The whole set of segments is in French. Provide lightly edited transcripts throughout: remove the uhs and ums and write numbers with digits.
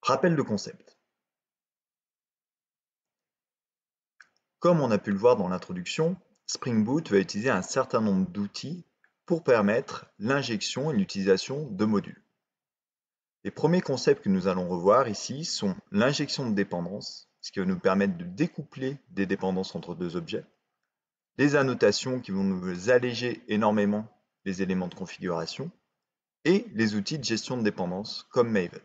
Rappel de concept. Comme on a pu le voir dans l'introduction, Spring Boot va utiliser un certain nombre d'outils pour permettre l'injection et l'utilisation de modules. Les premiers concepts que nous allons revoir ici sont l'injection de dépendances, ce qui va nous permettre de découpler des dépendances entre deux objets, les annotations qui vont nous alléger énormément les éléments de configuration, et les outils de gestion de dépendances comme Maven.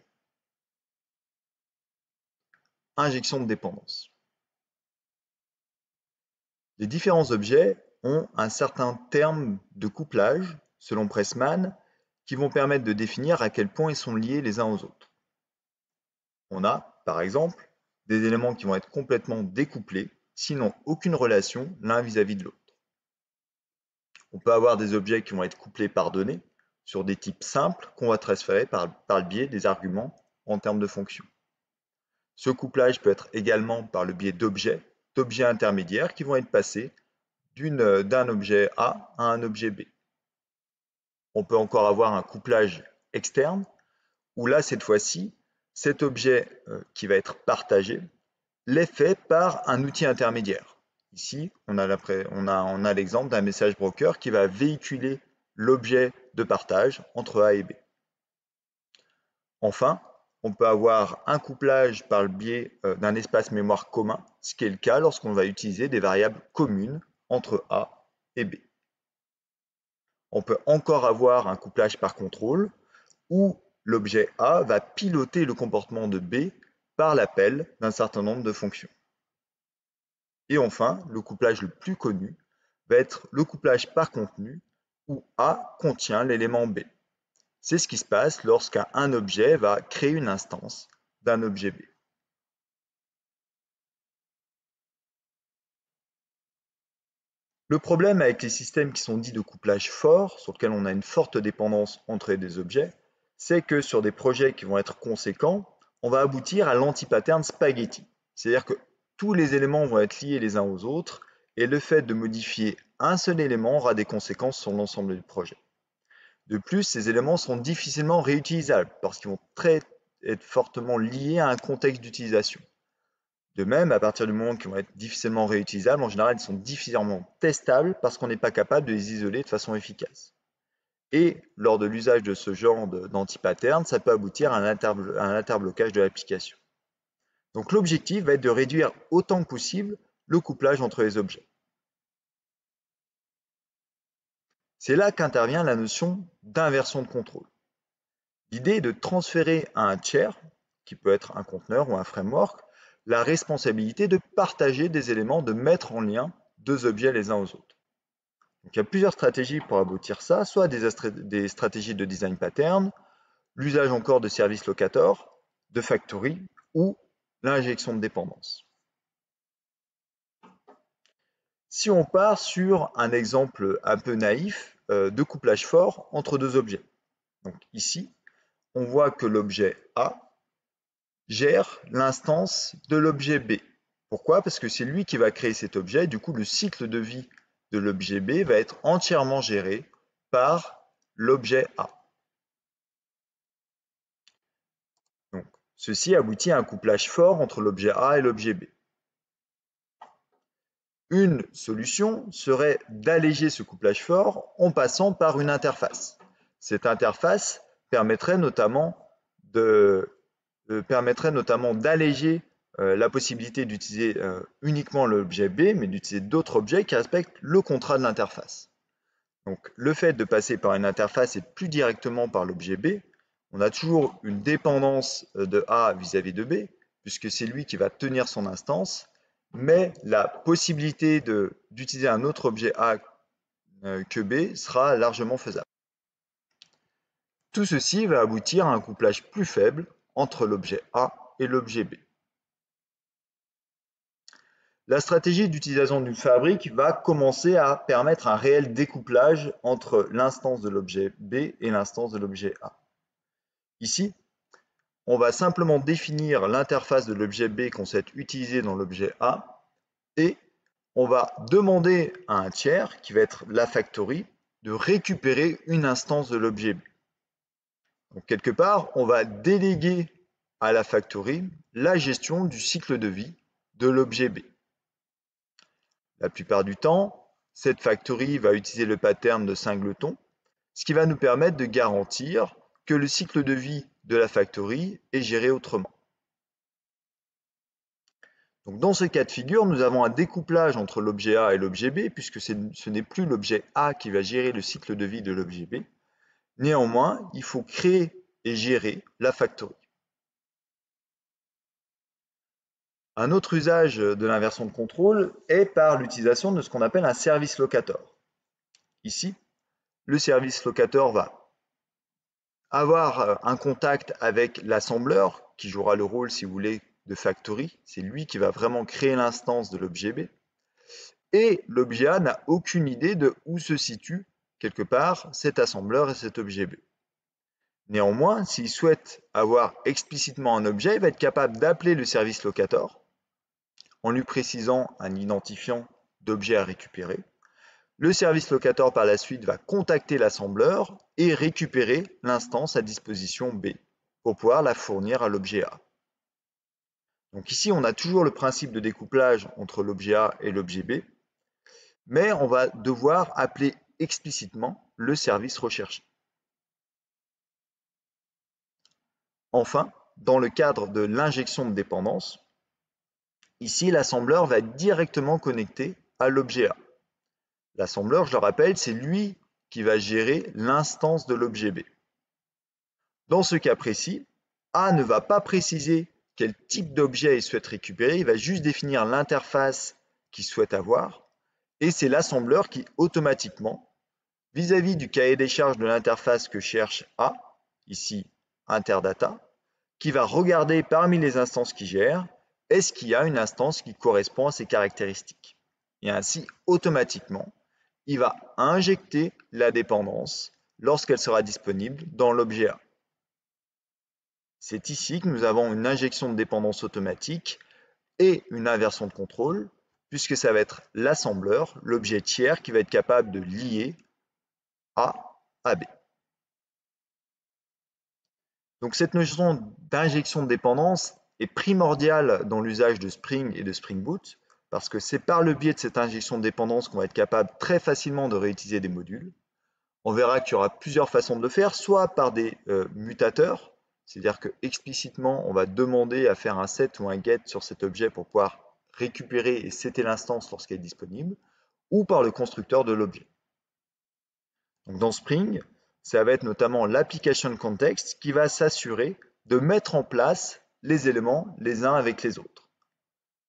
Injection de dépendances. Les différents objets ont un certain terme de couplage, selon Pressman, qui vont permettre de définir à quel point ils sont liés les uns aux autres. On a, par exemple, des éléments qui vont être complètement découplés, sinon aucune relation l'un vis-à-vis de l'autre. On peut avoir des objets qui vont être couplés par données, sur des types simples qu'on va transférer par le biais des arguments en termes de fonctions. Ce couplage peut être également par le biais d'objets intermédiaires qui vont être passés d'un objet A à un objet B. On peut encore avoir un couplage externe, où là, cette fois-ci, cet objet qui va être partagé l'est fait par un outil intermédiaire. Ici, on a l'exemple d'un message broker qui va véhiculer l'objet de partage entre A et B. Enfin, on peut avoir un couplage par le biais d'un espace mémoire commun, ce qui est le cas lorsqu'on va utiliser des variables communes entre A et B. On peut encore avoir un couplage par contrôle, où l'objet A va piloter le comportement de B par l'appel d'un certain nombre de fonctions. Et enfin, le couplage le plus connu va être le couplage par contenu, où A contient l'élément B. C'est ce qui se passe lorsqu'un objet va créer une instance d'un objet B. Le problème avec les systèmes qui sont dits de couplage fort, sur lesquels on a une forte dépendance entre les objets, c'est que sur des projets qui vont être conséquents, on va aboutir à l'anti-pattern spaghetti. C'est-à-dire que tous les éléments vont être liés les uns aux autres, et le fait de modifier un seul élément aura des conséquences sur l'ensemble du projet. De plus, ces éléments sont difficilement réutilisables, parce qu'ils vont être fortement liés à un contexte d'utilisation. De même, à partir du moment qu'ils vont être difficilement réutilisables, en général, ils sont difficilement testables parce qu'on n'est pas capable de les isoler de façon efficace. Et lors de l'usage de ce genre d'anti-pattern, ça peut aboutir à un interblocage de l'application. Donc l'objectif va être de réduire autant que possible le couplage entre les objets. C'est là qu'intervient la notion d'inversion de contrôle. L'idée est de transférer à un tiers, qui peut être un conteneur ou un framework, la responsabilité de partager des éléments, de mettre en lien deux objets les uns aux autres. Donc, il y a plusieurs stratégies pour aboutir ça, soit des stratégies de design pattern, l'usage encore de services locator, de factory ou l'injection de dépendance. Si on part sur un exemple un peu naïf de couplage fort entre deux objets. Donc ici, on voit que l'objet A gère l'instance de l'objet B. Pourquoi? Parce que c'est lui qui va créer cet objet, du coup le cycle de vie de l'objet B va être entièrement géré par l'objet A. Donc, ceci aboutit à un couplage fort entre l'objet A et l'objet B. Une solution serait d'alléger ce couplage fort en passant par une interface. Cette interface permettrait notamment d'alléger la possibilité d'utiliser uniquement l'objet B, mais d'utiliser d'autres objets qui respectent le contrat de l'interface. Donc, le fait de passer par une interface et plus directement par l'objet B, on a toujours une dépendance de A vis-à-vis de B, puisque c'est lui qui va tenir son instance, mais la possibilité d'utiliser un autre objet A que B sera largement faisable. Tout ceci va aboutir à un couplage plus faible entre l'objet A et l'objet B. La stratégie d'utilisation d'une fabrique va commencer à permettre un réel découplage entre l'instance de l'objet B et l'instance de l'objet A. Ici, on va simplement définir l'interface de l'objet B qu'on souhaite utiliser dans l'objet A et on va demander à un tiers, qui va être la factory, de récupérer une instance de l'objet B. Donc quelque part, on va déléguer à la factory la gestion du cycle de vie de l'objet B. La plupart du temps, cette factory va utiliser le pattern de singleton, ce qui va nous permettre de garantir que le cycle de vie de la factory est géré autrement. Donc dans ce cas de figure, nous avons un découplage entre l'objet A et l'objet B, puisque ce n'est plus l'objet A qui va gérer le cycle de vie de l'objet B. Néanmoins, il faut créer et gérer la factory. Un autre usage de l'inversion de contrôle est par l'utilisation de ce qu'on appelle un service locator. Ici, le service locator va avoir un contact avec l'assembleur, qui jouera le rôle, si vous voulez, de factory. C'est lui qui va vraiment créer l'instance de l'objet B. Et l'objet A n'a aucune idée de où se situe, quelque part, cet assembleur et cet objet B. Néanmoins, s'il souhaite avoir explicitement un objet, il va être capable d'appeler le service locator en lui précisant un identifiant d'objet à récupérer. Le service locator par la suite va contacter l'assembleur et récupérer l'instance à disposition B pour pouvoir la fournir à l'objet A. Donc ici, on a toujours le principe de découplage entre l'objet A et l'objet B, mais on va devoir appeler explicitement le service recherché. Enfin, dans le cadre de l'injection de dépendance, ici, l'assembleur va être directement connecté à l'objet A. L'assembleur, je le rappelle, c'est lui qui va gérer l'instance de l'objet B. Dans ce cas précis, A ne va pas préciser quel type d'objet il souhaite récupérer, il va juste définir l'interface qu'il souhaite avoir, et c'est l'assembleur qui, automatiquement, vis-à-vis du cahier des charges de l'interface que cherche A, ici interdata, qui va regarder parmi les instances qu'il gère, est-ce qu'il y a une instance qui correspond à ses caractéristiques. Et ainsi, automatiquement, il va injecter la dépendance lorsqu'elle sera disponible dans l'objet A. C'est ici que nous avons une injection de dépendance automatique et une inversion de contrôle, puisque ça va être l'assembleur, l'objet tiers, qui va être capable de lier A à B. Donc cette notion d'injection de dépendance est primordiale dans l'usage de Spring et de Spring Boot, parce que c'est par le biais de cette injection de dépendance qu'on va être capable très facilement de réutiliser des modules. On verra qu'il y aura plusieurs façons de le faire, soit par des mutateurs, c'est-à-dire que explicitement on va demander à faire un set ou un get sur cet objet pour pouvoir récupérer et setter l'instance lorsqu'elle est disponible, ou par le constructeur de l'objet. Donc dans Spring, ça va être notamment l'application context qui va s'assurer de mettre en place les éléments les uns avec les autres.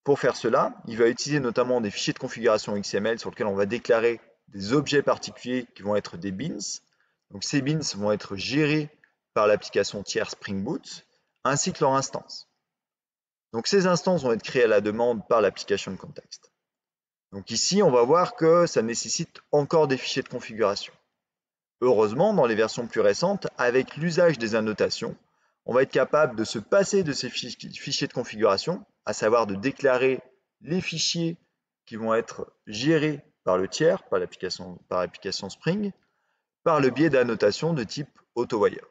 Pour faire cela, il va utiliser notamment des fichiers de configuration XML sur lesquels on va déclarer des objets particuliers qui vont être des beans. Donc ces beans vont être gérés par l'application tiers Spring Boot, ainsi que leur instance. Donc ces instances vont être créées à la demande par l'application context. Donc ici, on va voir que ça nécessite encore des fichiers de configuration. Heureusement, dans les versions plus récentes, avec l'usage des annotations, on va être capable de se passer de ces fichiers de configuration, à savoir de déclarer les fichiers qui vont être gérés par le tiers, par l'application Spring, par le biais d'annotations de type AutoWire.